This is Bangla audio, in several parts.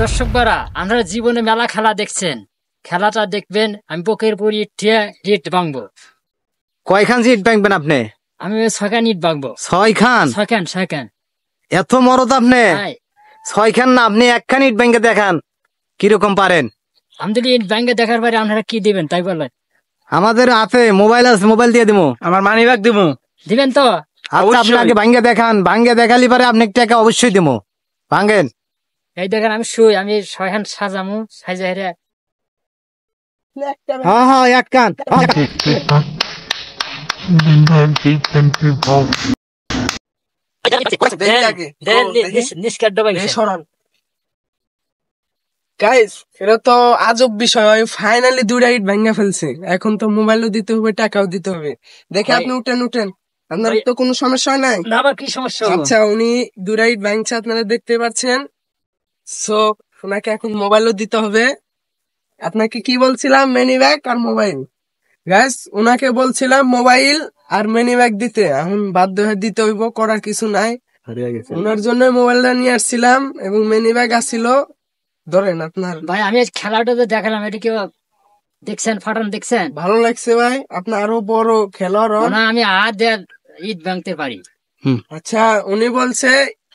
দর্শকরা, আমরা জীবনে মেলা খেলা দেখছেন, খেলাটা দেখবেন। আমি বুকের উপর ইট ভাঙবো। কয়খান ইট ভাঙবেন আপনি? আমি 6খান ইট ভাঙবো। 6খান? 6খান। এত মরদ আপনি? 6খান না, আপনি 1খান ইট ভাঙে দেখান কিরকম পারেন। আমি যদি ইট ভাঙে দেখার পরে আপনারা কি দিবেন তাই বলেন? আমাদের হাতে মোবাইল আছে, মোবাইল দিয়ে দিব। আমার মানি ব্যাগ দিব। দিবেন তো? আচ্ছা, আপনি আগে ভাঙ্গে দেখান, ভাঙ্গে দেখালি পরে আপনি টাকা অবশ্যই দিব। ভাঙ্গেন। এই দেখেন আমি শুই, আমি 6খান সাজামু, সাজা হেরে। হ্যাঁ হ্যাঁ, 1খান। গাইস, এটা তো আজব বিষয়। ফাইনালি 2টা ইট ভাঙা ফেলছে। এখন তো মোবাইলও দিতে হবে, টাকাও দিতে হবে। দেখে আপনি উঠেন। আপনার তো কোনো সমস্যা হয় নাই? না, আবার কি সমস্যা? আচ্ছা, উনি 2টা ইট ভাঙছে, আপনারা দেখতে পাচ্ছেন। সো ওনাকে এখন মোবাইলও দিতে হবে। আপনাকে কি বলছিলাম? মেনি ব্যাগ আর মোবাইল। গাইস, ওনাকে বলছিলাম মোবাইল আর মেনি ব্যাগ দিতে, এখন বাধ্য হয়ে দিতে হইব, করার কিছু নাই। ওনার জন্য মোবাইলটা নিয়ে আসছিলাম এবং মেনি ব্যাগ আসছিল। ধরেন আপনার। ভাই, আমি খেলাটা তো দেখালাম, এটা কি দেখছেন? ফাটান দেখছেন? ভালো লাগছে ভাই, আপনার আরো বড় খেলোয়াড় হন। না, আমি হাত দিয়ে ইট ভাঙতে পারি। আচ্ছা, উনি বলছে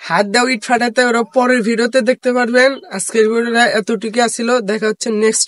হাত দাও ইট ফাটাতে। ওরা পরের ভিডিওতে দেখতে পারবেন। আজকের ভিডিওটা এতটুকু ছিল, দেখা হচ্ছে নেক্সট।